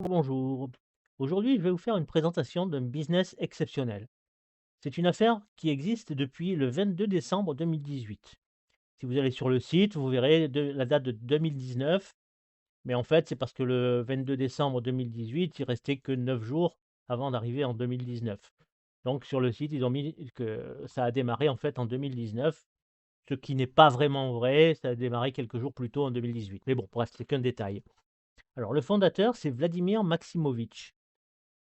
Bonjour. Aujourd'hui, je vais vous faire une présentation d'un business exceptionnel. C'est une affaire qui existe depuis le 22 décembre 2018. Si vous allez sur le site, vous verrez la date de 2019, mais en fait, c'est parce que le 22 décembre 2018, il restait que 9 jours avant d'arriver en 2019. Donc sur le site, ils ont mis que ça a démarré en fait en 2019, ce qui n'est pas vraiment vrai, ça a démarré quelques jours plus tôt en 2018. Mais bon, bref, c'est qu'un détail. Alors le fondateur, c'est Vladimir Maximovitch.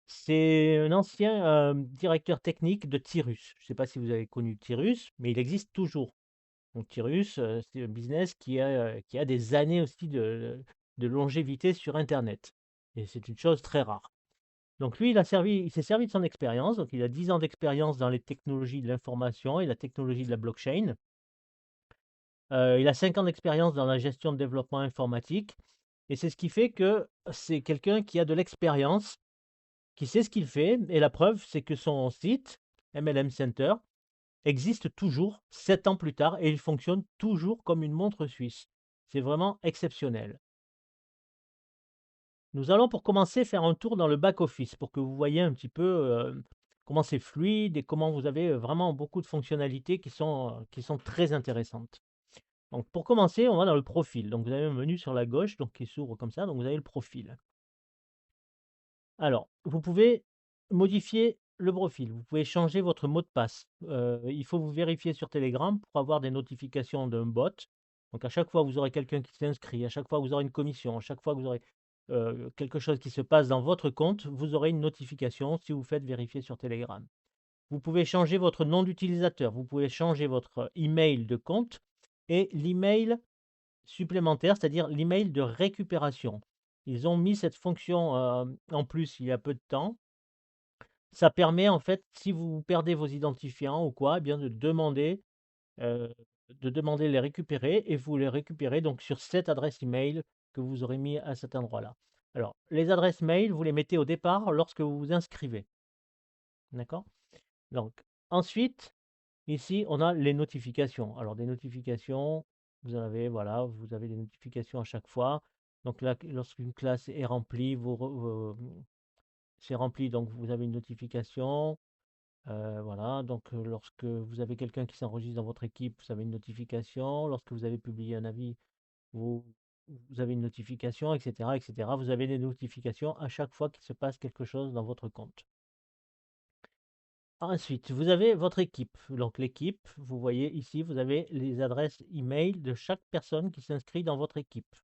C'est un ancien, directeur technique de Tyrus. Je ne sais pas si vous avez connu Tyrus, mais il existe toujours. Donc Tyrus, c'est un business qui a des années aussi de longévité sur internet et c'est une chose très rare. Donc lui, il s'est servi de son expérience, donc il a 10 ans d'expérience dans les technologies de l'information et la technologie de la blockchain. Il a 5 ans d'expérience dans la gestion de développement informatique et c'est ce qui fait que c'est quelqu'un qui a de l'expérience, qui sait ce qu'il fait, et la preuve, c'est que son site, MLM Center, existe toujours 7 ans plus tard et il fonctionne toujours comme une montre suisse. C'est vraiment exceptionnel. Nous allons pour commencer faire un tour dans le back-office pour que vous voyez un petit peu comment c'est fluide et comment vous avez vraiment beaucoup de fonctionnalités qui sont très intéressantes. Donc pour commencer, on va dans le profil. Donc vous avez un menu sur la gauche donc qui s'ouvre comme ça, donc vous avez le profil. Alors, vous pouvez modifier le profil, vous pouvez changer votre mot de passe. Il faut vous vérifier sur Telegram pour avoir des notifications d'un bot. Donc à chaque fois que vous aurez quelqu'un qui s'inscrit, à chaque fois que vous aurez une commission, à chaque fois que vous aurez quelque chose qui se passe dans votre compte, vous aurez une notification si vous faites vérifier sur Telegram. Vous pouvez changer votre nom d'utilisateur, vous pouvez changer votre email de compte et l'email supplémentaire, c'est-à-dire l'email de récupération. Ils ont mis cette fonction en plus il y a peu de temps. Ça permet en fait, si vous perdez vos identifiants ou quoi, eh bien euh, de demander les récupérer et vous les récupérez donc sur cette adresse email que vous aurez mis à cet endroit-là. Alors, les adresses mail, vous les mettez au départ lorsque vous vous inscrivez. D'accord? Donc, ensuite, ici, on a les notifications. Alors, des notifications, vous en avez, voilà, vous avez des notifications à chaque fois. Donc là, lorsqu'une classe est remplie, c'est rempli, donc vous avez une notification. Voilà, donc lorsque vous avez quelqu'un qui s'enregistre dans votre équipe, vous avez une notification. Lorsque vous avez publié un avis, vous, vous avez une notification, etc., etc. Vous avez des notifications à chaque fois qu'il se passe quelque chose dans votre compte. Ensuite, vous avez votre équipe. Donc l'équipe, vous voyez ici, vous avez les adresses email de chaque personne qui s'inscrit dans votre équipe.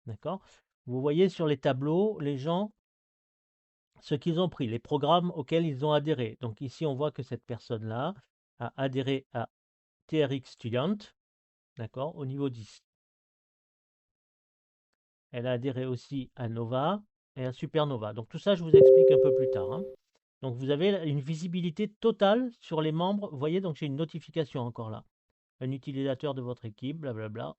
D'accord? Vous voyez sur les tableaux, les gens, ce qu'ils ont pris, les programmes auxquels ils ont adhéré. Donc ici, on voit que cette personne-là a adhéré à TRX Student, d'accord, au niveau 10. Elle a adhéré aussi à Nova et à Supernova. Donc tout ça, je vous explique un peu plus tard, hein. Donc vous avez une visibilité totale sur les membres. Vous voyez, donc j'ai une notification encore là. Un utilisateur de votre équipe, blablabla.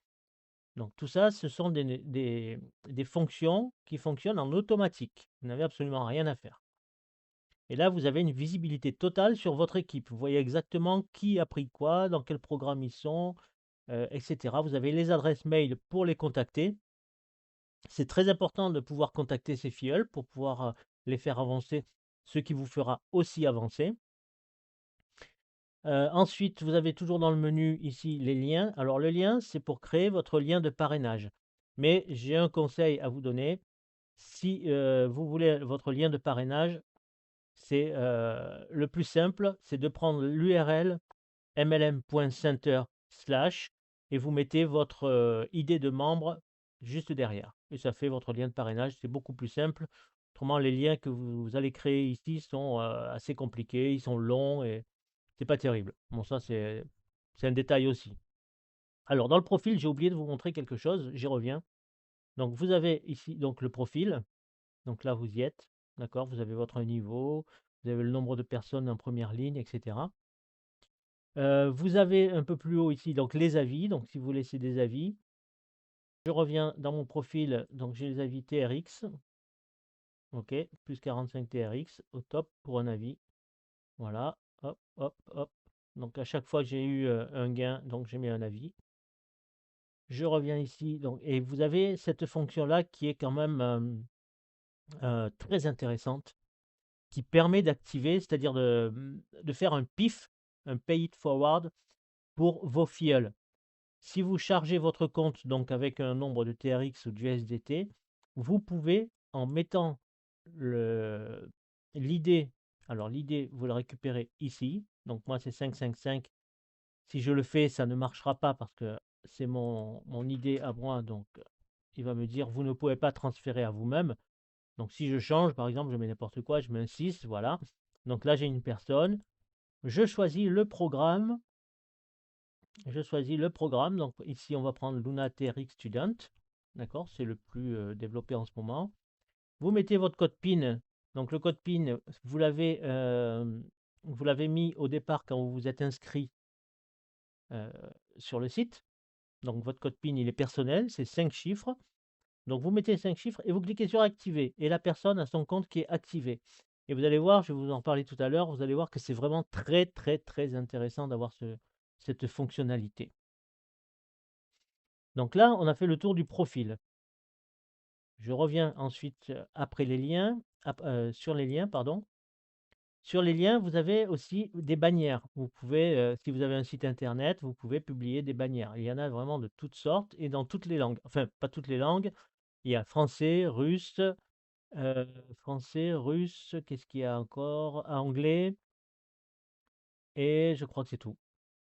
Donc tout ça, ce sont des fonctions qui fonctionnent en automatique. Vous n'avez absolument rien à faire. Et là, vous avez une visibilité totale sur votre équipe. Vous voyez exactement qui a pris quoi, dans quel programme ils sont, etc. Vous avez les adresses mail pour les contacter. C'est très important de pouvoir contacter ces filleuls pour pouvoir les faire avancer, ce qui vous fera aussi avancer. Ensuite, vous avez toujours dans le menu ici les liens. Alors le lien, c'est pour créer votre lien de parrainage. Mais j'ai un conseil à vous donner. Si vous voulez votre lien de parrainage, c'est le plus simple, c'est de prendre l'URL mlm.center/ et vous mettez votre ID de membre juste derrière. Et ça fait votre lien de parrainage, c'est beaucoup plus simple. Autrement, les liens que vous allez créer ici sont assez compliqués, ils sont longs et c'est pas terrible. Bon, ça, c'est un détail aussi. Alors, dans le profil, j'ai oublié de vous montrer quelque chose, j'y reviens. Donc, vous avez ici donc le profil. Donc là, vous y êtes. D'accord? Vous avez votre niveau, vous avez le nombre de personnes en première ligne, etc. Vous avez un peu plus haut ici donc les avis. Donc, si vous laissez des avis, je reviens dans mon profil. Donc, j'ai les avis TRX. OK, plus 45 TRX au top pour un avis. Voilà. Hop, hop, hop. Donc, à chaque fois que j'ai eu un gain, donc j'ai mis un avis. Je reviens ici, donc, et vous avez cette fonction-là qui est quand même très intéressante qui permet d'activer, c'est-à-dire de faire un PIF, un Pay It Forward, pour vos filleuls. Si vous chargez votre compte donc avec un nombre de TRX ou d'USDT, vous pouvez, en mettant l'idée, alors l'idée, vous le récupérez ici. Donc moi, c'est 555. Si je le fais, ça ne marchera pas parce que c'est mon idée à moi. Donc, il va me dire, vous ne pouvez pas transférer à vous-même. Donc, si je change, par exemple, je mets n'importe quoi, je mets un 6, voilà. Donc là, j'ai une personne. Je choisis le programme. Je choisis le programme. Donc ici, on va prendre Luna TRX Student. D'accord, c'est le plus développé en ce moment. Vous mettez votre code PIN. Donc le code PIN, vous l'avez mis au départ quand vous vous êtes inscrit euh, sur le site. Donc votre code PIN, il est personnel, c'est 5 chiffres. Donc vous mettez 5 chiffres et vous cliquez sur activer. Et la personne a son compte qui est activé. Et vous allez voir, je vais vous en parler tout à l'heure, vous allez voir que c'est vraiment très très très intéressant d'avoir cette fonctionnalité. Donc là, on a fait le tour du profil. Je reviens ensuite après les liens, sur les liens, pardon. Sur les liens, vous avez aussi des bannières. Vous pouvez, si vous avez un site internet, vous pouvez publier des bannières. Il y en a vraiment de toutes sortes et dans toutes les langues. Enfin, pas toutes les langues. Il y a français, russe, qu'est-ce qu'il y a encore? Anglais, et je crois que c'est tout.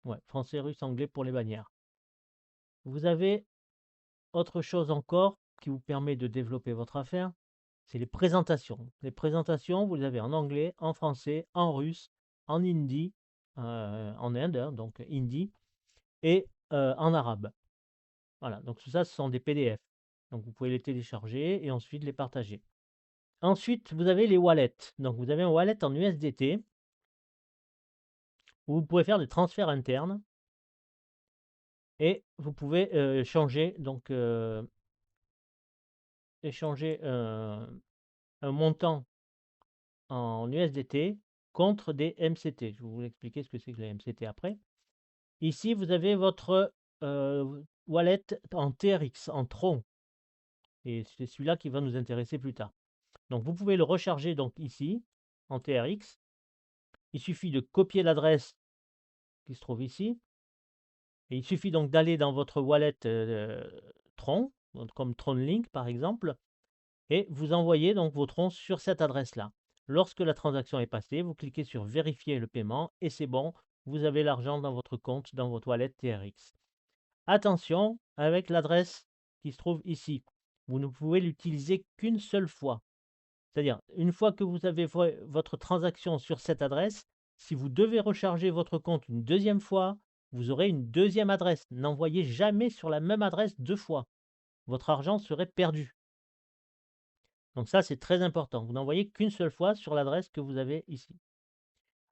Ouais, français, russe, anglais pour les bannières. Vous avez autre chose encore qui vous permet de développer votre affaire, c'est les présentations. Les présentations, vous les avez en anglais, en français, en russe, en hindi, en Inde, hein, donc hindi, et en arabe. Voilà, donc tout ça, ce sont des PDF. Donc vous pouvez les télécharger et ensuite les partager. Ensuite, vous avez les wallets. Donc vous avez un wallet en USDT où vous pouvez faire des transferts internes et vous pouvez changer, donc échanger un montant en USDT contre des MCT. Je vais vous expliquer ce que c'est que les MCT après. Ici, vous avez votre wallet en TRX, en Tron. Et c'est celui-là qui va nous intéresser plus tard. Donc, vous pouvez le recharger donc ici, en TRX. Il suffit de copier l'adresse qui se trouve ici. Et il suffit donc d'aller dans votre wallet Tron, comme TronLink par exemple, et vous envoyez donc vos troncs sur cette adresse-là. Lorsque la transaction est passée, vous cliquez sur vérifier le paiement et c'est bon, vous avez l'argent dans votre compte, dans votre wallet TRX. Attention avec l'adresse qui se trouve ici. Vous ne pouvez l'utiliser qu'une seule fois. C'est-à-dire, une fois que vous avez votre transaction sur cette adresse, si vous devez recharger votre compte une deuxième fois, vous aurez une deuxième adresse. N'envoyez jamais sur la même adresse deux fois. Votre argent serait perdu. Donc ça, c'est très important. Vous n'envoyez qu'une seule fois sur l'adresse que vous avez ici.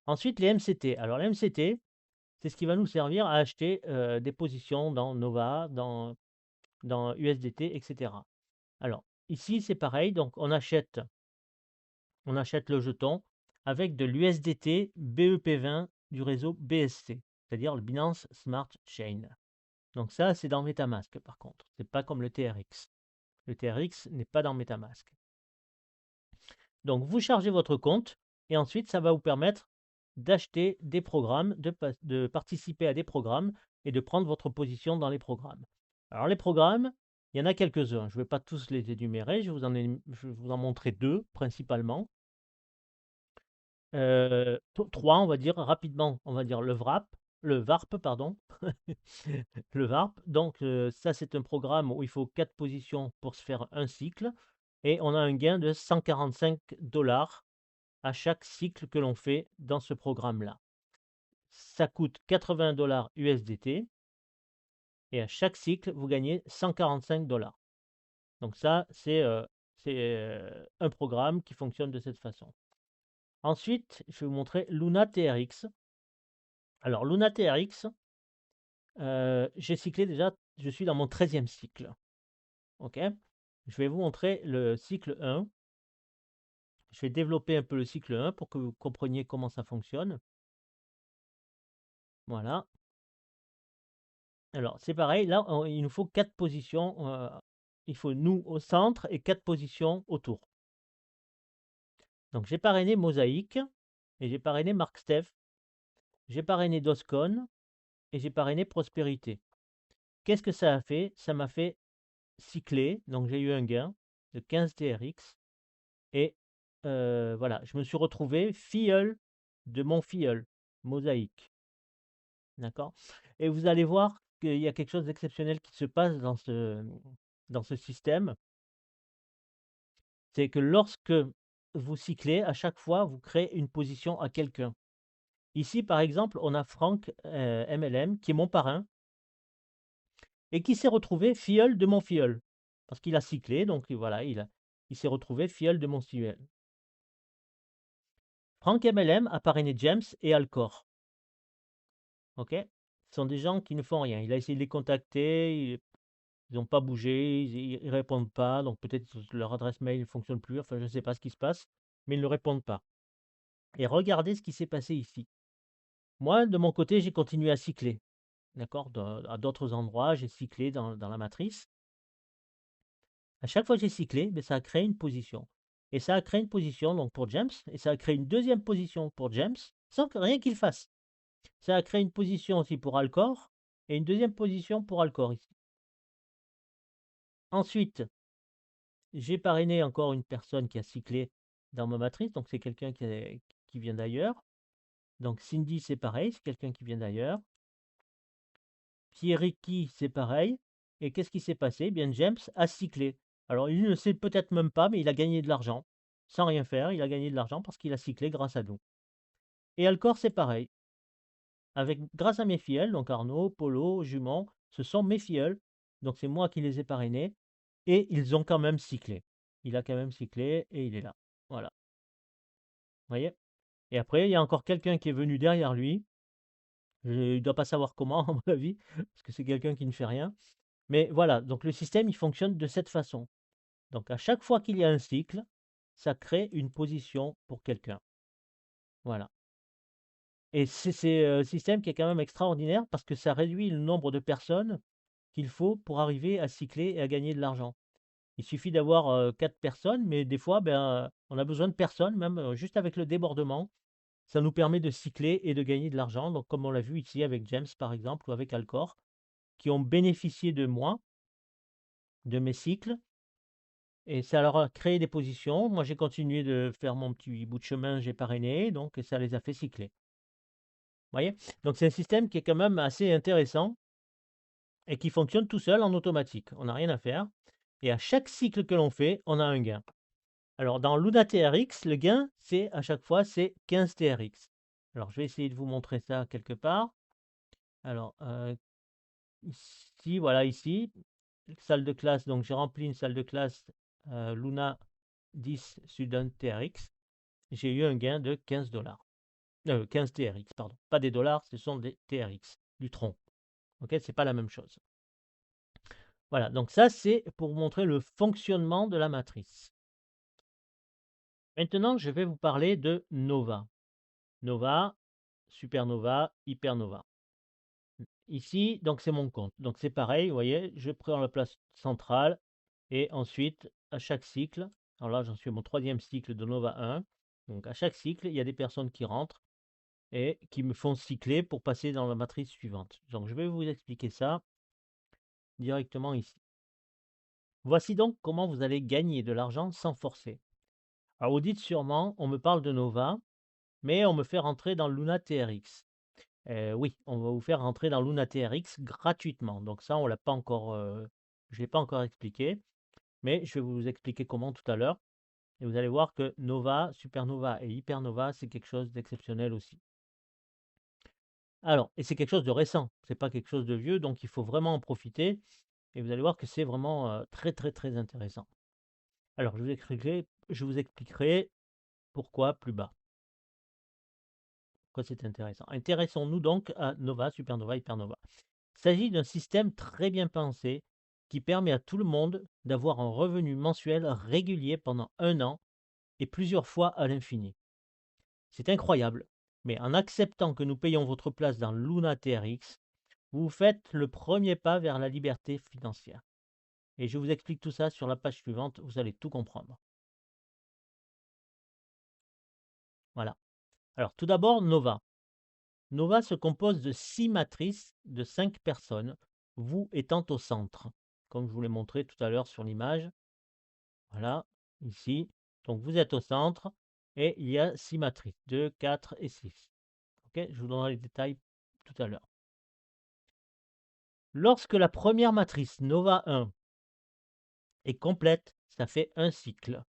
Ensuite, les MCT. Alors, les MCT, c'est ce qui va nous servir à acheter des positions dans Nova, dans USDT, etc. Alors, ici, c'est pareil. Donc, on achète le jeton avec de l'USDT BEP20 du réseau BSC, c'est-à-dire le Binance Smart Chain. Donc ça, c'est dans MetaMask, par contre. Ce n'est pas comme le TRX. Le TRX n'est pas dans MetaMask. Donc, vous chargez votre compte et ensuite, ça va vous permettre d'acheter des programmes, de participer à des programmes et de prendre votre position dans les programmes. Alors, les programmes, il y en a quelques-uns. Je ne vais pas tous les énumérer, je vais vous en montrer deux principalement. Trois, on va dire rapidement, on va dire le VARP, pardon, le VARP. Donc, ça, c'est un programme où il faut 4 positions pour se faire un cycle et on a un gain de 145 dollars à chaque cycle que l'on fait dans ce programme-là. Ça coûte 80 dollars USDT et à chaque cycle, vous gagnez 145 dollars. Donc ça, c'est un programme qui fonctionne de cette façon. Ensuite, je vais vous montrer Luna TRX. Alors, Luna TRX, j'ai cyclé déjà, je suis dans mon 13e cycle. OK? Je vais vous montrer le cycle 1. Je vais développer un peu le cycle 1 pour que vous compreniez comment ça fonctionne. Voilà. Alors, c'est pareil, là, il nous faut 4 positions. Il faut nous au centre et 4 positions autour. Donc j'ai parrainé Mosaïque et j'ai parrainé Marc Steph, j'ai parrainé Doscon et j'ai parrainé Prospérité. Qu'est-ce que ça a fait? Ça m'a fait cycler, donc j'ai eu un gain de 15 TRX et voilà, je me suis retrouvé filleul de mon filleul, Mosaïque. D'accord? Et vous allez voir qu'il y a quelque chose d'exceptionnel qui se passe dans ce système. C'est que lorsque vous cyclez, à chaque fois, vous créez une position à quelqu'un. Ici, par exemple, on a Franck MLM, qui est mon parrain, et qui s'est retrouvé filleul de mon filleul. Parce qu'il a cyclé, donc voilà, il s'est retrouvé filleul de mon filleul. Franck MLM a parrainé James et Alcor. Ok? Ce sont des gens qui ne font rien. Il a essayé de les contacter, ils n'ont pas bougé, ils ne répondent pas, donc peut-être leur adresse mail ne fonctionne plus, enfin je ne sais pas ce qui se passe, mais ils ne répondent pas. Et regardez ce qui s'est passé ici. Moi, de mon côté, j'ai continué à cycler. D'accord? À d'autres endroits, j'ai cyclé dans la matrice. À chaque fois que j'ai cyclé, ben, ça a créé une position. Et ça a créé une position donc pour James, et ça a créé une deuxième position pour James, sans que rien qu'il fasse. Ça a créé une position aussi pour Alcor, et une deuxième position pour Alcor ici. Ensuite, j'ai parrainé encore une personne qui a cyclé dans ma matrice, donc c'est quelqu'un qui vient d'ailleurs. Donc Cindy, c'est pareil, c'est quelqu'un qui vient d'ailleurs. Pierricky, c'est pareil. Et qu'est-ce qui s'est passé? Eh bien, James a cyclé. Alors, il ne sait peut-être même pas, mais il a gagné de l'argent. Sans rien faire, il a gagné de l'argent parce qu'il a cyclé grâce à nous. Et Alcor, c'est pareil. Grâce à mes filleuls, donc Arnaud, Polo, Jument, ce sont mes filleuls. Donc, c'est moi qui les ai parrainés. Et ils ont quand même cyclé. Il a quand même cyclé et il est là. Voilà. Vous voyez? Et après, il y a encore quelqu'un qui est venu derrière lui. Il ne doit pas savoir comment, à mon avis, parce que c'est quelqu'un qui ne fait rien. Mais voilà, donc le système, il fonctionne de cette façon. Donc à chaque fois qu'il y a un cycle, ça crée une position pour quelqu'un. Voilà. Et c'est un système qui est quand même extraordinaire parce que ça réduit le nombre de personnes qu'il faut pour arriver à cycler et à gagner de l'argent. Il suffit d'avoir 4 personnes, mais des fois, ben, on a besoin de personnes, même juste avec le débordement. Ça nous permet de cycler et de gagner de l'argent. Donc comme on l'a vu ici avec James, par exemple, ou avec Alcor, qui ont bénéficié de moi, de mes cycles, et ça leur a créé des positions. Moi, j'ai continué de faire mon petit bout de chemin, j'ai parrainé, donc ça les a fait cycler. Vous voyez? Donc c'est un système qui est quand même assez intéressant et qui fonctionne tout seul en automatique. On n'a rien à faire. Et à chaque cycle que l'on fait, on a un gain. Alors dans Luna TRX, le gain, c'est à chaque fois, c'est 15 TRX. Alors je vais essayer de vous montrer ça quelque part. Alors ici, voilà, ici, salle de classe. Donc j'ai rempli une salle de classe Luna 10 Student TRX. J'ai eu un gain de 15 dollars. 15 TRX, pardon. Pas des dollars, ce sont des TRX, du tronc. Ok, c'est pas la même chose. Voilà, donc ça c'est pour vous montrer le fonctionnement de la matrice. Maintenant, je vais vous parler de Nova. Nova, Supernova, Hypernova. Ici, donc c'est mon compte. Donc c'est pareil, vous voyez, je prends la place centrale et ensuite à chaque cycle, alors là j'en suis à mon troisième cycle de Nova 1. Donc à chaque cycle, il y a des personnes qui rentrent et qui me font cycler pour passer dans la matrice suivante. Donc je vais vous expliquer ça directement ici. Voici donc comment vous allez gagner de l'argent sans forcer. Alors vous dites sûrement, on me parle de Nova, mais on me fait rentrer dans Luna TRX. Oui, on va vous faire rentrer dans Luna TRX gratuitement. Donc ça, on l'a pas encore, je ne l'ai pas encore expliqué, mais je vais vous expliquer comment tout à l'heure. Et vous allez voir que Nova, Supernova et Hypernova, c'est quelque chose d'exceptionnel aussi. Alors, et c'est quelque chose de récent, c'est pas quelque chose de vieux, donc il faut vraiment en profiter. Et vous allez voir que c'est vraiment très très très intéressant. Alors, je vous expliquerai pourquoi plus bas. Pourquoi c'est intéressant. Intéressons-nous donc à Nova, Supernova, Hypernova. Il s'agit d'un système très bien pensé qui permet à tout le monde d'avoir un revenu mensuel régulier pendant un an et plusieurs fois à l'infini. C'est incroyable, mais en acceptant que nous payons votre place dans Luna TRX, vous faites le premier pas vers la liberté financière. Et je vous explique tout ça sur la page suivante, vous allez tout comprendre. Voilà. Alors tout d'abord, Nova. Nova se compose de 6 matrices de 5 personnes, vous étant au centre, comme je vous l'ai montré tout à l'heure sur l'image. Voilà, ici. Donc vous êtes au centre et il y a 6 matrices, 2, 4 et 6. Ok, je vous donnerai les détails tout à l'heure. Lorsque la première matrice Nova 1 est complète, ça fait un cycle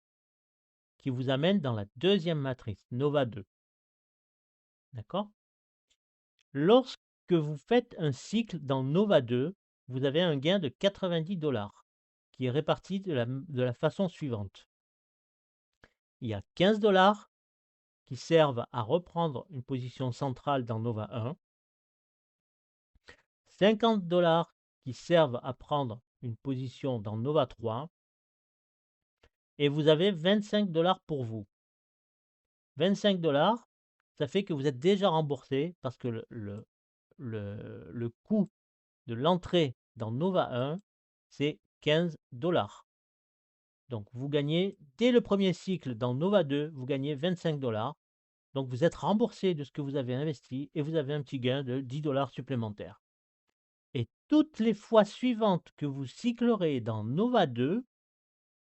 qui vous amène dans la deuxième matrice Nova 2. D'accord? Lorsque vous faites un cycle dans Nova 2, vous avez un gain de 90 $ qui est réparti de la façon suivante. Il y a 15 $ qui servent à reprendre une position centrale dans Nova 1, 50 $ qui servent à prendre une position dans Nova 3, et vous avez 25 $ pour vous. 25 $, ça fait que vous êtes déjà remboursé parce que le coût de l'entrée dans Nova 1, c'est 15 $. Donc vous gagnez, dès le premier cycle dans Nova 2, vous gagnez 25 $. Donc vous êtes remboursé de ce que vous avez investi et vous avez un petit gain de 10 $ supplémentaires. Et toutes les fois suivantes que vous cyclerez dans Nova 2,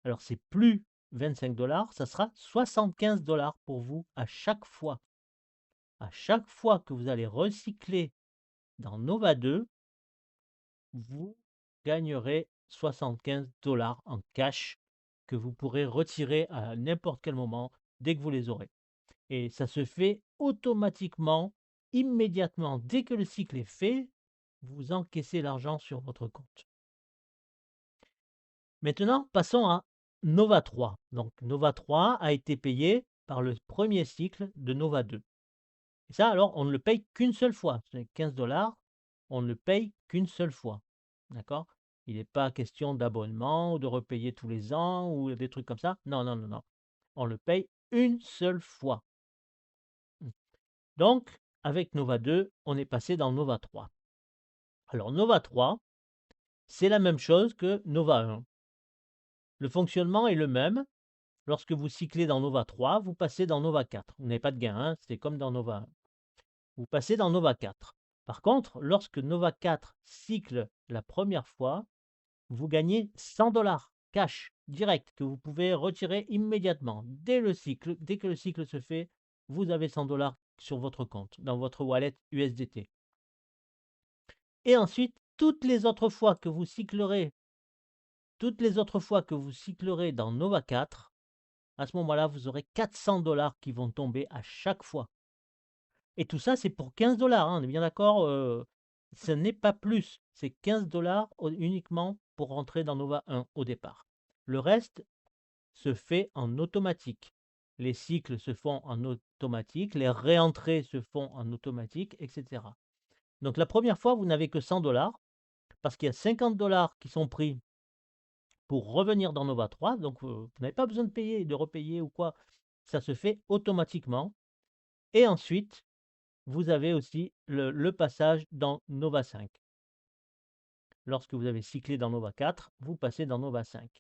alors c'est plus 25 $, ça sera 75 $ pour vous à chaque fois. À chaque fois que vous allez recycler dans Nova 2, vous gagnerez 75 $ en cash que vous pourrez retirer à n'importe quel moment dès que vous les aurez. Et ça se fait automatiquement, immédiatement. Dès que le cycle est fait, vous encaissez l'argent sur votre compte. Maintenant, passons à Nova 3. Donc Nova 3 a été payé par le premier cycle de Nova 2. Et ça, alors, on ne le paye qu'une seule fois. C'est 15 $, on ne le paye qu'une seule fois. D'accord? Il n'est pas question d'abonnement ou de repayer tous les ans ou des trucs comme ça. Non, non, non, non. On le paye une seule fois. Donc, avec Nova 2, on est passé dans Nova 3. Alors, Nova 3, c'est la même chose que Nova 1. Le fonctionnement est le même. Lorsque vous cyclez dans Nova 3, vous passez dans Nova 4. Vous n'avez pas de gain, hein, c'est comme dans Nova 1. Vous passez dans Nova 4. Par contre, lorsque Nova 4 cycle la première fois, vous gagnez 100 $ cash direct que vous pouvez retirer immédiatement. Dès que le cycle se fait, vous avez 100 $ sur votre compte, dans votre wallet USDT. Et ensuite, toutes les autres fois que vous cyclerez dans Nova 4, à ce moment-là, vous aurez 400 $ qui vont tomber à chaque fois. Et tout ça, c'est pour 15 $, hein, on est bien d'accord, ce n'est pas plus. C'est 15 $ uniquement pour rentrer dans Nova 1 au départ. Le reste se fait en automatique. Les cycles se font en automatique, les réentrées se font en automatique, etc. Donc la première fois, vous n'avez que 100 $ parce qu'il y a 50 $ qui sont pris pour revenir dans Nova 3. Donc vous n'avez pas besoin de payer, de repayer ou quoi. Ça se fait automatiquement. Et ensuite, vous avez aussi le passage dans Nova 5. Lorsque vous avez cyclé dans Nova 4, vous passez dans Nova 5.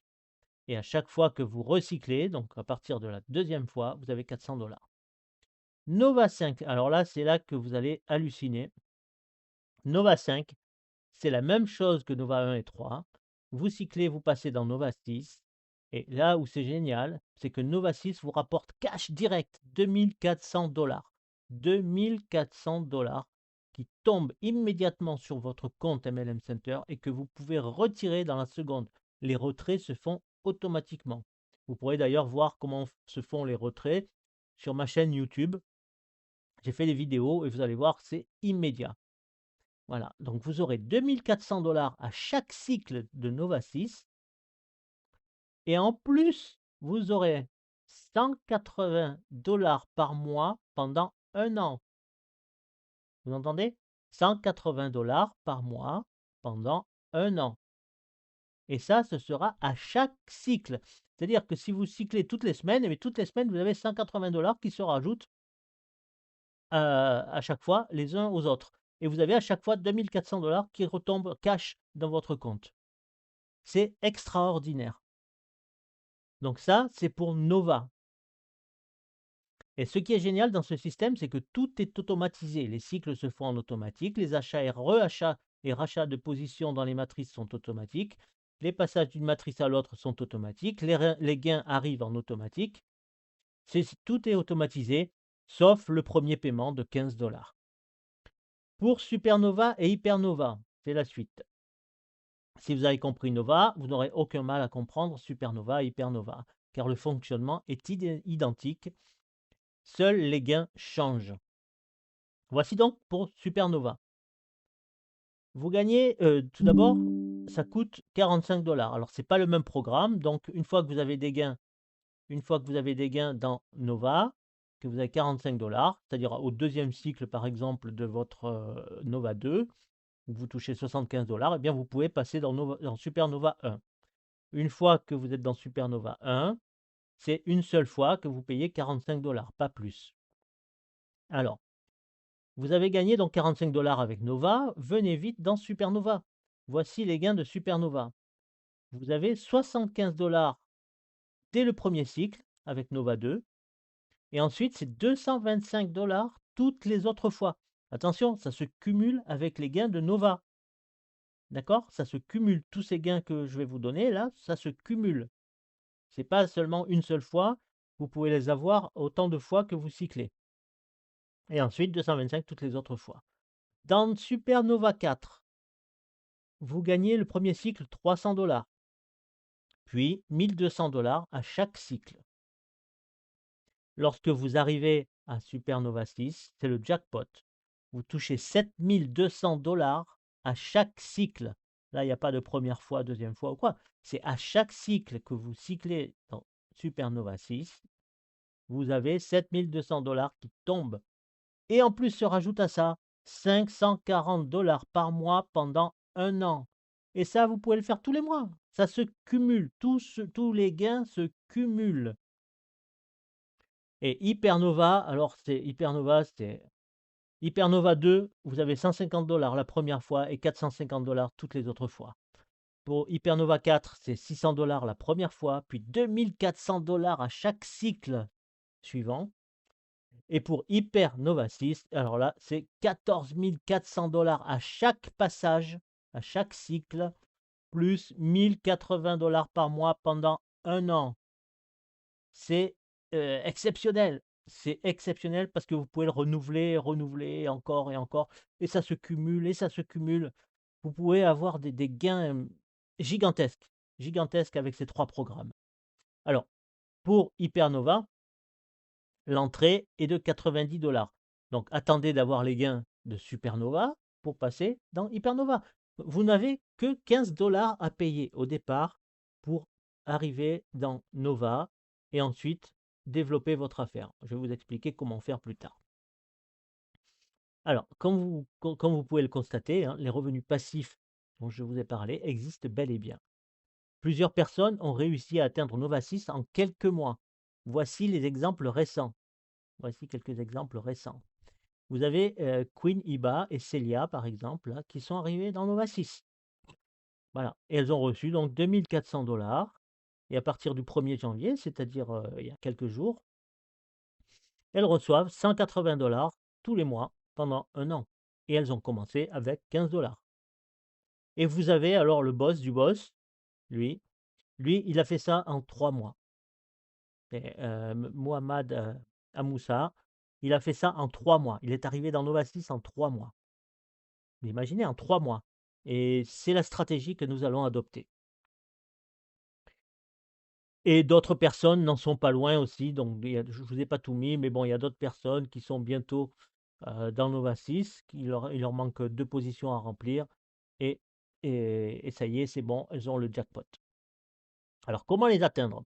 Et à chaque fois que vous recyclez, donc à partir de la deuxième fois, vous avez 400 $. Nova 5, alors là, c'est là que vous allez halluciner. Nova 5, c'est la même chose que Nova 1 et 3. Vous cyclez, vous passez dans Nova 6. Et là où c'est génial, c'est que Nova 6 vous rapporte cash direct 2400 $. 2400 $ qui tombent immédiatement sur votre compte MLM Center et que vous pouvez retirer dans la seconde. Les retraits se font automatiquement. Vous pourrez d'ailleurs voir comment se font les retraits sur ma chaîne YouTube. J'ai fait des vidéos et vous allez voir, c'est immédiat. Voilà, donc vous aurez 2400 $ à chaque cycle de Nova 6. Et en plus, vous aurez 180 $ par mois pendant un an. Vous entendez? 180 $ par mois pendant un an. Et ça, ce sera à chaque cycle. C'est-à-dire que si vous cyclez toutes les semaines, et toutes les semaines, vous avez 180 $ qui se rajoutent à chaque fois les uns aux autres. Et vous avez à chaque fois 2400 $ qui retombent cash dans votre compte. C'est extraordinaire. Donc ça, c'est pour Nova. Et ce qui est génial dans ce système, c'est que tout est automatisé. Les cycles se font en automatique, les achats et reachats et rachats de positions dans les matrices sont automatiques, les passages d'une matrice à l'autre sont automatiques, les gains arrivent en automatique. Tout est automatisé, sauf le premier paiement de 15 $. Pour Supernova et Hypernova, c'est la suite. Si vous avez compris Nova, vous n'aurez aucun mal à comprendre Supernova et Hypernova, car le fonctionnement est identique, seuls les gains changent. Voici donc pour Supernova. Vous gagnez, tout d'abord, ça coûte 45 $. Alors, ce n'est pas le même programme, donc une fois que vous avez des gains dans Nova, que vous avez 45 $, c'est-à-dire au deuxième cycle, par exemple, de votre Nova 2, où vous touchez 75 $, eh bien, vous pouvez passer dans Supernova 1. Une fois que vous êtes dans Supernova 1, c'est une seule fois que vous payez 45 $, pas plus. Alors, vous avez gagné donc 45 $ avec Nova, venez vite dans Supernova. Voici les gains de Supernova. Vous avez 75 $ dès le premier cycle avec Nova 2, et ensuite c'est 225 $ toutes les autres fois. Attention, ça se cumule avec les gains de Nova. D'accord? Ça se cumule. Tous ces gains que je vais vous donner là, ça se cumule. Ce n'est pas seulement une seule fois, vous pouvez les avoir autant de fois que vous cyclez. Et ensuite 225 toutes les autres fois. Dans Supernova 4, vous gagnez le premier cycle 300 $, puis 1200 $ à chaque cycle. Lorsque vous arrivez à Supernova 6, c'est le jackpot. Vous touchez 7200 $ à chaque cycle. Là, il n'y a pas de première fois, deuxième fois ou quoi. C'est à chaque cycle que vous cyclez dans Supernova 6, vous avez 7200 $ qui tombent. Et en plus se rajoute à ça 540 $ par mois pendant un an. Et ça, vous pouvez le faire tous les mois. Ça se cumule. Tous les gains se cumulent. Et Hypernova, alors c'est Hypernova 2, vous avez 150 $ la première fois et 450 $ toutes les autres fois. Pour Hypernova 4, c'est 600 $ la première fois, puis 2400 $ à chaque cycle suivant. Et pour Hypernova 6, alors là, c'est 14 400 $ à chaque passage, à chaque cycle, plus 1080 $ par mois pendant un an. C'est exceptionnel. C'est exceptionnel parce que vous pouvez le renouveler encore et encore. Et ça se cumule, et ça se cumule. Vous pouvez avoir des gains gigantesques, gigantesques avec ces trois programmes. Alors, pour Hypernova, l'entrée est de 90 $. Donc, attendez d'avoir les gains de Supernova pour passer dans Hypernova. Vous n'avez que 15 $ à payer au départ pour arriver dans Nova et ensuite développer votre affaire. Je vais vous expliquer comment faire plus tard. Alors, comme vous pouvez le constater, hein, les revenus passifs dont je vous ai parlé existent bel et bien. Plusieurs personnes ont réussi à atteindre Nova 6 en quelques mois. Voici les exemples récents. Voici quelques exemples récents. Vous avez Queen Iba et Celia, par exemple, là, qui sont arrivés dans Nova 6. Voilà. Et elles ont reçu donc 2400 $. Et à partir du 1er janvier, c'est-à-dire il y a quelques jours, elles reçoivent 180 $ tous les mois pendant un an. Et elles ont commencé avec 15 $. Et vous avez alors le boss du boss, lui, il a fait ça en 3 mois. Et, Mohamed Amoussa, il a fait ça en 3 mois. Il est arrivé dans Nova 6 en 3 mois. Vous imaginez, en 3 mois. Et c'est la stratégie que nous allons adopter. Et d'autres personnes n'en sont pas loin aussi. Donc, je ne vous ai pas tout mis, mais bon, il y a d'autres personnes qui sont bientôt dans Nova 6. Il leur manque 2 positions à remplir. Et, et ça y est, c'est bon, elles ont le jackpot. Alors, comment les atteindre?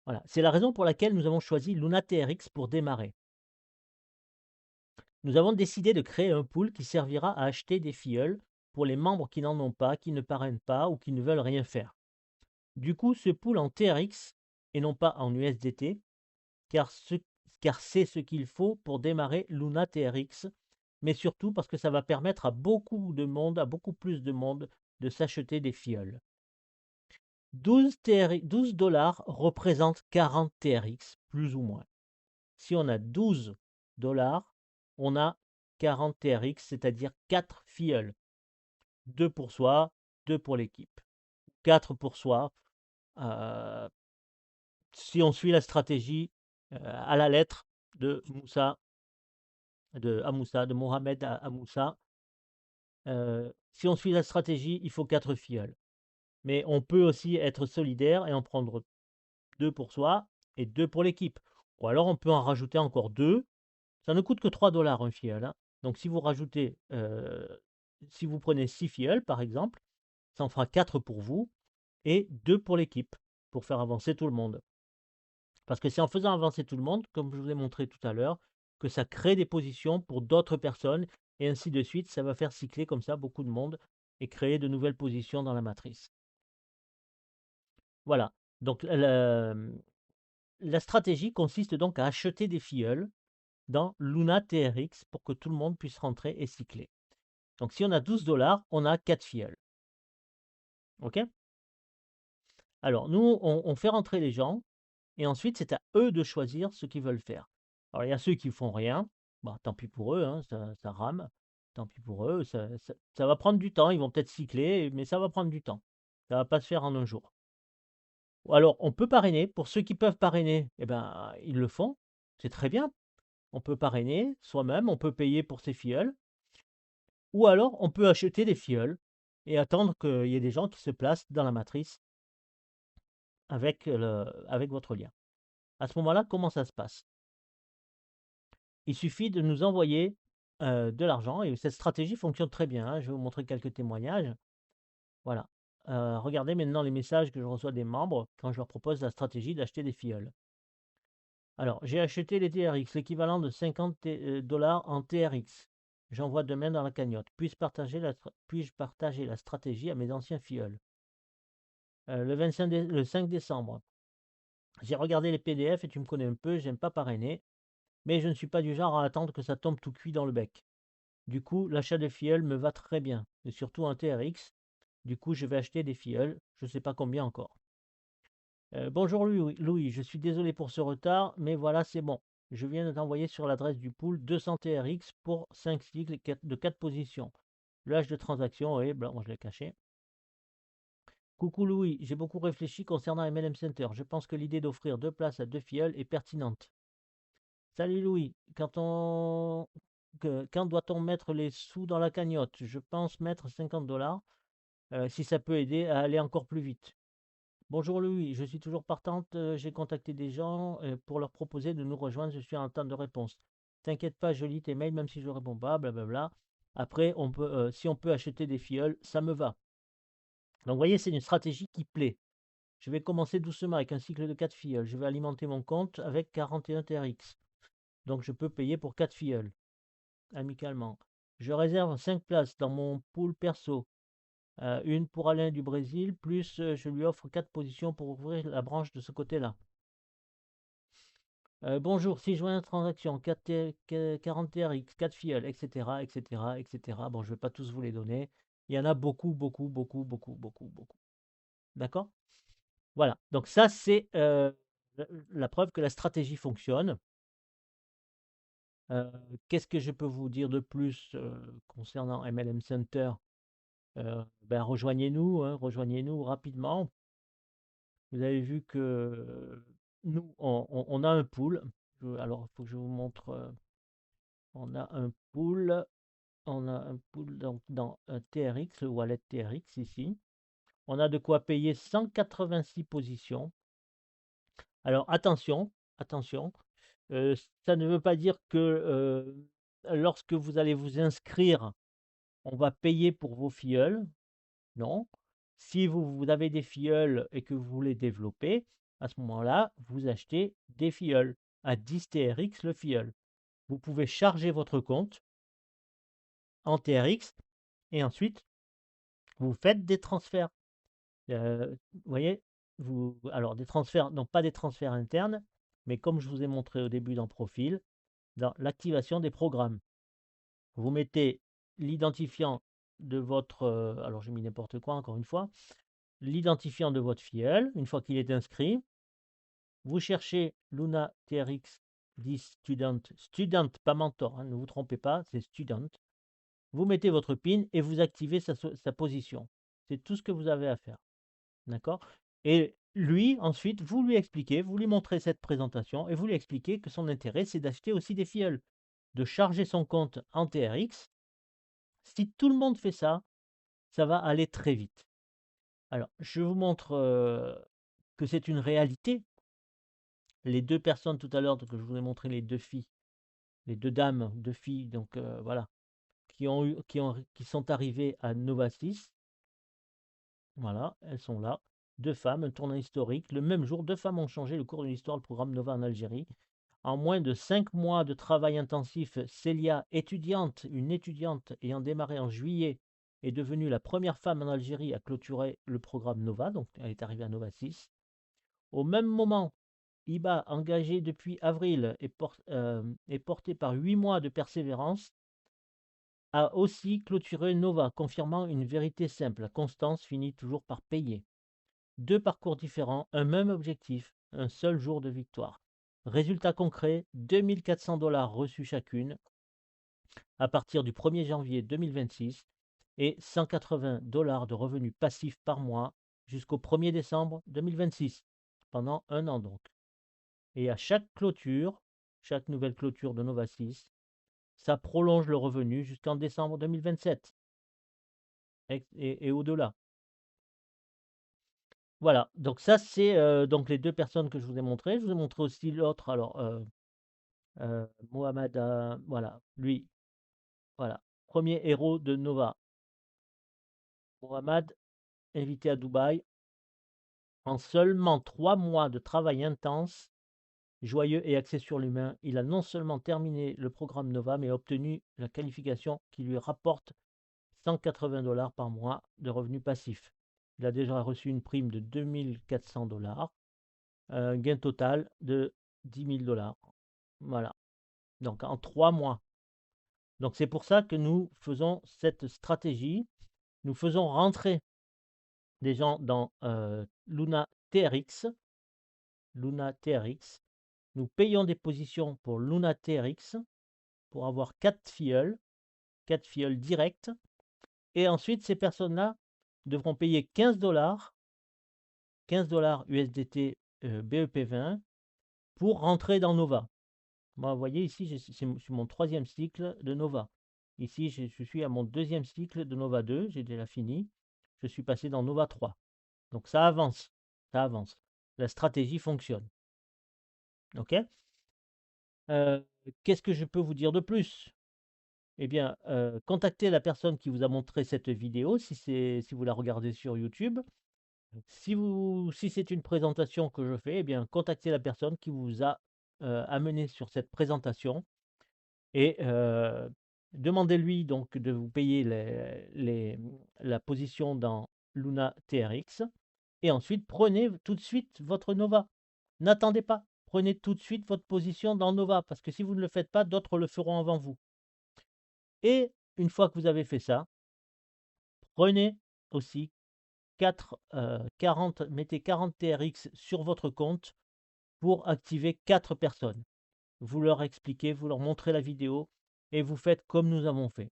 Voilà, c'est la raison pour laquelle nous avons choisi Luna TRX pour démarrer. Nous avons décidé de créer un pool qui servira à acheter des filleuls pour les membres qui n'en ont pas, qui ne parrainent pas ou qui ne veulent rien faire. Du coup, ce pool en TRX et non pas en USDT, car c'est ce qu'il faut pour démarrer Luna TRX, mais surtout parce que ça va permettre à beaucoup plus de monde, de s'acheter des filleuls. 12 $ représentent 40 TRX, plus ou moins. Si on a 12 dollars, on a 40 TRX, c'est-à-dire 4 filleuls. 2 pour soi, 2 pour l'équipe. 4 pour soi. Si on suit la stratégie à la lettre de Moussa, de Mohamed à Moussa, si on suit la stratégie, il faut 4 filleuls. Mais on peut aussi être solidaire et en prendre 2 pour soi et 2 pour l'équipe. Ou alors on peut en rajouter encore 2. Ça ne coûte que 3 dollars un filleul, hein. Donc si vous rajoutez, si vous prenez 6 filleuls par exemple, ça en fera 4 pour vous et 2 pour l'équipe, pour faire avancer tout le monde. Parce que c'est en faisant avancer tout le monde, comme je vous ai montré tout à l'heure, que ça crée des positions pour d'autres personnes, et ainsi de suite. Ça va faire cycler comme ça beaucoup de monde et créer de nouvelles positions dans la matrice. Voilà. Donc la stratégie consiste donc à acheter des filleuls dans Luna TRX pour que tout le monde puisse rentrer et cycler. Donc si on a 12 dollars, on a 4 filleuls. OK? Alors nous, on fait rentrer les gens et ensuite c'est à eux de choisir ce qu'ils veulent faire. Alors il y a ceux qui font rien, bah, tant pis pour eux, hein, ça rame, tant pis pour eux, ça va prendre du temps, ils vont peut-être cycler, mais ça va prendre du temps. Ça va pas se faire en un jour. Ou alors on peut parrainer, pour ceux qui peuvent parrainer, eh ben, ils le font, c'est très bien. On peut parrainer soi-même, on peut payer pour ses filleuls, ou alors on peut acheter des filleuls et attendre qu'il y ait des gens qui se placent dans la matrice avec votre lien. À ce moment-là, comment ça se passe? Il suffit de nous envoyer de l'argent et cette stratégie fonctionne très bien, hein. Je vais vous montrer quelques témoignages. Voilà. Regardez maintenant les messages que je reçois des membres quand je leur propose la stratégie d'acheter des filleuls. Alors, j'ai acheté les TRX, l'équivalent de 50 dollars en TRX. J'envoie demain dans la cagnotte. Puis-je partager la stratégie à mes anciens filleuls? Le 5 décembre, j'ai regardé les PDF et tu me connais un peu, j'aime pas parrainer, mais je ne suis pas du genre à attendre que ça tombe tout cuit dans le bec. Du coup, l'achat de filleuls me va très bien, et surtout en TRX. Du coup, je vais acheter des filleuls, je ne sais pas combien encore. Bonjour Louis, je suis désolé pour ce retard, mais voilà, c'est bon. Je viens de t'envoyer sur l'adresse du pool 200 TRX pour 5 cycles de 4 positions. L'âge de transaction est, blanc, moi je l'ai caché. Coucou Louis, j'ai beaucoup réfléchi concernant MLM Center. Je pense que l'idée d'offrir 2 places à 2 filleuls est pertinente. Salut Louis, quand doit-on mettre les sous dans la cagnotte? Je pense mettre 50 dollars si ça peut aider à aller encore plus vite. Bonjour Louis, je suis toujours partante. J'ai contacté des gens pour leur proposer de nous rejoindre. Je suis en attente de réponse. T'inquiète pas, je lis tes mails même si je réponds pas, blablabla. Après, si on peut acheter des filleuls, ça me va. Donc vous voyez, c'est une stratégie qui plaît. Je vais commencer doucement avec un cycle de 4 filleuls. Je vais alimenter mon compte avec 41 TRX. Donc je peux payer pour 4 filleuls, amicalement. Je réserve 5 places dans mon pool perso. Une pour Alain du Brésil, plus je lui offre 4 positions pour ouvrir la branche de ce côté-là. Bonjour, si je vois une transaction 40 TRX, 4 filleuls, etc., etc., etc. Bon, je ne vais pas tous vous les donner. Il y en a beaucoup, beaucoup, beaucoup, beaucoup, beaucoup, beaucoup. D'accord? Voilà. Donc ça, c'est la preuve que la stratégie fonctionne. Qu'est-ce que je peux vous dire de plus concernant MLM Center? Ben, rejoignez-nous, hein, rejoignez-nous rapidement. Vous avez vu que nous, on a un pool. Alors, il faut que je vous montre. On a un pool. On a un pool donc, dans un TRX, le wallet TRX ici. On a de quoi payer 186 positions. Alors, attention, attention. Ça ne veut pas dire que lorsque vous allez vous inscrire, on va payer pour vos filleuls. Non. Si vous avez des filleuls et que vous voulez développer, à ce moment-là, vous achetez des filleuls à 10 TRX le filleul. Vous pouvez charger votre compte en TRX et ensuite vous faites des transferts. Vous voyez, alors des transferts, non pas des transferts internes, mais comme je vous ai montré au début dans Profil, dans l'activation des programmes. Vous mettez l'identifiant de votre, alors j'ai mis n'importe quoi encore une fois, l'identifiant de votre filleul, une fois qu'il est inscrit, vous cherchez Luna TRX dit student, student, pas mentor, hein, ne vous trompez pas, c'est student. Vous mettez votre PIN et vous activez sa position. C'est tout ce que vous avez à faire. D'accord? Et lui, ensuite, vous lui expliquez, vous lui montrez cette présentation et vous lui expliquez que son intérêt, c'est d'acheter aussi des filleuls, de charger son compte en TRX. Si tout le monde fait ça, ça va aller très vite. Alors, je vous montre que c'est une réalité. Les deux personnes tout à l'heure que je vous ai montré, les deux filles, les deux dames, deux filles, donc voilà, qui sont arrivées à Nova 6. Voilà, elles sont là. Deux femmes, un tournant historique. Le même jour, deux femmes ont changé le cours de l'histoire du programme Nova en Algérie. En moins de 5 mois de travail intensif, Célia, une étudiante ayant démarré en juillet, est devenue la première femme en Algérie à clôturer le programme Nova, donc elle est arrivée à Nova 6. Au même moment, Iba, engagé depuis avril et porté par 8 mois de persévérance, a aussi clôturé Nova, confirmant une vérité simple: la constance finit toujours par payer. Deux parcours différents, un même objectif, un seul jour de victoire. Résultat concret, 2 400 $ reçus chacune à partir du 1er janvier 2026 et 180 $ de revenus passifs par mois jusqu'au 1er décembre 2026, pendant un an donc. Et à chaque clôture, chaque nouvelle clôture de Nova 6, ça prolonge le revenu jusqu'en décembre 2027 et au-delà. Voilà, donc ça c'est donc les deux personnes que je vous ai montrées. Je vous ai montré aussi l'autre, alors Mohamed, voilà, lui, voilà, premier héros de Nova. Mohamed, invité à Dubaï, en seulement 3 mois de travail intense, joyeux et axé sur l'humain, il a non seulement terminé le programme Nova, mais a obtenu la qualification qui lui rapporte 180 $ par mois de revenus passifs. Il a déjà reçu une prime de 2400 $, un gain total de 10 000 $. Voilà. Donc en 3 mois. Donc c'est pour ça que nous faisons cette stratégie. Nous faisons rentrer des gens dans Luna TRX. Luna TRX. Nous payons des positions pour Luna TRX pour avoir 4 filleuls directs. Et ensuite, ces personnes-là devront payer 15 $, 15 $ USDT BEP20 pour rentrer dans Nova. Moi, vous voyez ici, c'est mon 3e cycle de Nova. Ici, je suis à mon 2e cycle de Nova 2, j'ai déjà fini. Je suis passé dans Nova 3. Donc ça avance, ça avance. La stratégie fonctionne. OK? Qu'est-ce que je peux vous dire de plus? Eh bien, contactez la personne qui vous a montré cette vidéo si vous la regardez sur YouTube. Si c'est une présentation que je fais, eh bien, contactez la personne qui vous a amené sur cette présentation et demandez-lui donc de vous payer la position dans Luna TRX et ensuite prenez tout de suite votre Nova. N'attendez pas, prenez tout de suite votre position dans Nova parce que si vous ne le faites pas, d'autres le feront avant vous. Et une fois que vous avez fait ça, prenez aussi 40, mettez 40 TRX sur votre compte pour activer 4 personnes. Vous leur expliquez, vous leur montrez la vidéo et vous faites comme nous avons fait.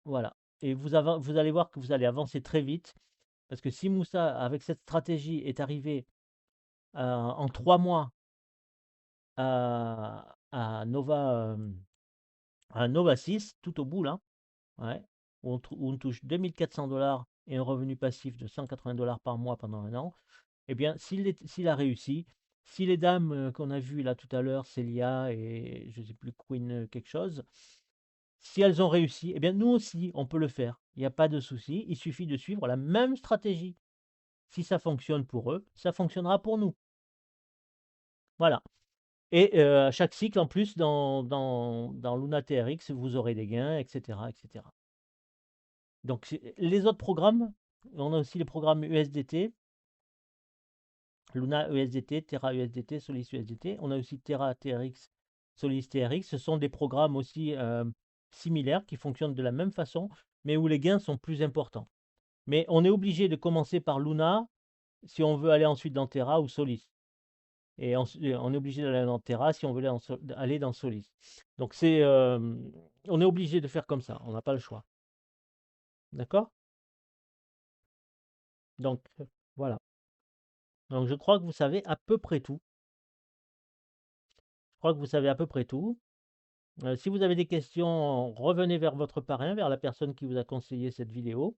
Voilà. Et vous allez voir que vous allez avancer très vite parce que si Moussa, avec cette stratégie, est arrivé en 3 mois à Nova 6, tout au bout là, ouais, où on touche 2400 $ et un revenu passif de 180 $ par mois pendant un an, eh bien, s'il a réussi, si les dames qu'on a vues là tout à l'heure, Célia et je ne sais plus, Queen quelque chose, si elles ont réussi, eh bien, nous aussi, on peut le faire. Il n'y a pas de souci, il suffit de suivre la même stratégie. Si ça fonctionne pour eux, ça fonctionnera pour nous. Voilà. Et à chaque cycle, en plus, dans Luna TRX, vous aurez des gains, etc. etc. Donc, les autres programmes, on a aussi les programmes USDT, Luna USDT, Terra USDT, Solis USDT. On a aussi Terra TRX, Solis TRX. Ce sont des programmes aussi similaires qui fonctionnent de la même façon, mais où les gains sont plus importants. Mais on est obligé de commencer par Luna si on veut aller ensuite dans Terra ou Solis. et on est obligé d'aller dans Terra si on veut aller dans Solis. Donc on est obligé de faire comme ça, on n'a pas le choix. D'accord? Donc voilà. Donc je crois que vous savez à peu près tout. Je crois que vous savez à peu près tout. Si vous avez des questions, revenez vers votre parrain, vers la personne qui vous a conseillé cette vidéo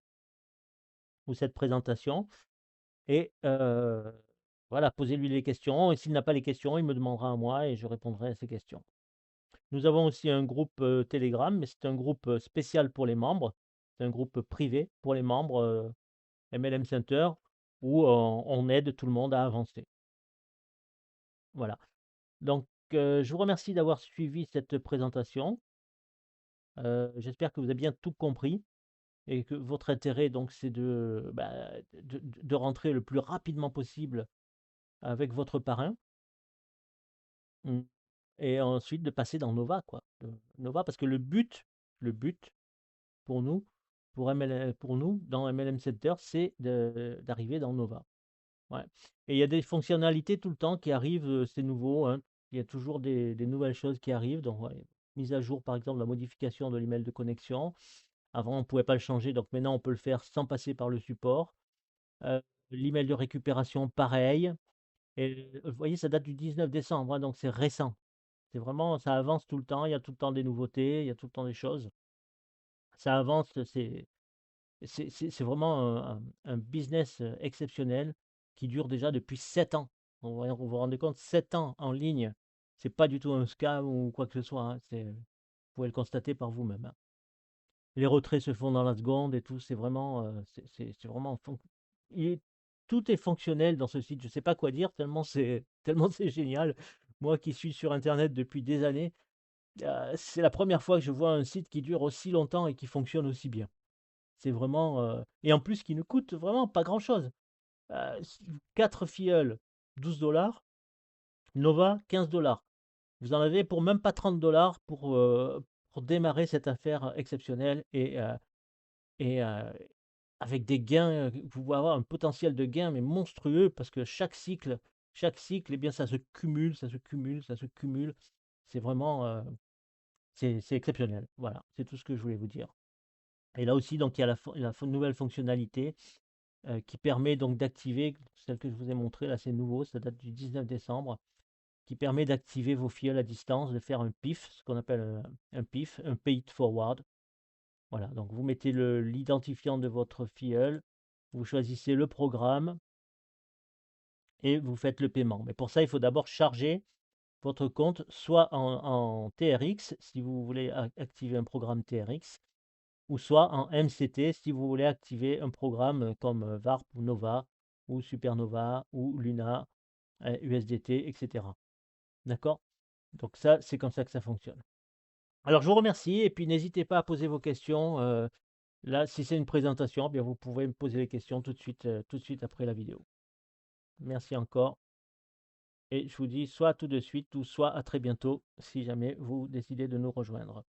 ou cette présentation. Et voilà, posez-lui les questions. Et s'il n'a pas les questions, il me demandera à moi et je répondrai à ses questions. Nous avons aussi un groupe Telegram, mais c'est un groupe spécial pour les membres. C'est un groupe privé pour les membres MLM Center où on aide tout le monde à avancer. Voilà. Donc, je vous remercie d'avoir suivi cette présentation. J'espère que vous avez bien tout compris et que votre intérêt, donc, c'est de rentrer le plus rapidement possible avec votre parrain. Mmh. Et ensuite de passer dans Nova, quoi. Nova, parce que le but pour nous, pour nous, dans MLM Center, c'est d'arriver dans Nova. Ouais. Et il y a des fonctionnalités tout le temps qui arrivent, c'est nouveau, hein. Il y a toujours des nouvelles choses qui arrivent. Donc, ouais, mise à jour, par exemple, la modification de l'email de connexion. Avant, on ne pouvait pas le changer, donc maintenant, on peut le faire sans passer par le support. Euh, L'email de récupération, pareil. Et vous voyez, ça date du 19 décembre, hein, donc c'est récent. C'est vraiment, ça avance tout le temps, il y a tout le temps des nouveautés, il y a tout le temps des choses. Ça avance, c'est vraiment un business exceptionnel qui dure déjà depuis 7 ans. Vous vous rendez compte, 7 ans en ligne, c'est pas du tout un scam ou quoi que ce soit, hein, vous pouvez le constater par vous-même, hein. Les retraits se font dans la seconde et tout, c'est vraiment, tout est fonctionnel dans ce site. Je sais pas quoi dire tellement tellement c'est génial. Moi qui suis sur Internet depuis des années, c'est la première fois que je vois un site qui dure aussi longtemps et qui fonctionne aussi bien. C'est vraiment, et en plus qui ne coûte vraiment pas grand-chose. 4 filleuls, 12 $, Nova, 15 $. Vous en avez pour même pas 30 $ pour démarrer cette affaire exceptionnelle et avec des gains, vous pouvez avoir un potentiel de gain mais monstrueux parce que chaque cycle, eh bien, ça se cumule, ça se cumule, ça se cumule. C'est vraiment, c'est exceptionnel. Voilà, c'est tout ce que je voulais vous dire. Et là aussi, donc, il y a nouvelle fonctionnalité qui permet donc d'activer, celle que je vous ai montrée, là c'est nouveau, ça date du 19 décembre, qui permet d'activer vos filleuls à distance, de faire un PIF, ce qu'on appelle un PIF, un Pay It Forward. Voilà, donc vous mettez l'identifiant de votre filleul, vous choisissez le programme et vous faites le paiement. Mais pour ça, il faut d'abord charger votre compte soit en TRX, si vous voulez activer un programme TRX, ou soit en MCT si vous voulez activer un programme comme VARP ou Nova ou Supernova ou Luna, USDT, etc. D'accord? Donc ça, c'est comme ça que ça fonctionne. Alors je vous remercie et puis n'hésitez pas à poser vos questions. Là, si c'est une présentation, eh bien vous pouvez me poser les questions tout de suite après la vidéo. Merci encore et je vous dis soit tout de suite ou soit à très bientôt si jamais vous décidez de nous rejoindre.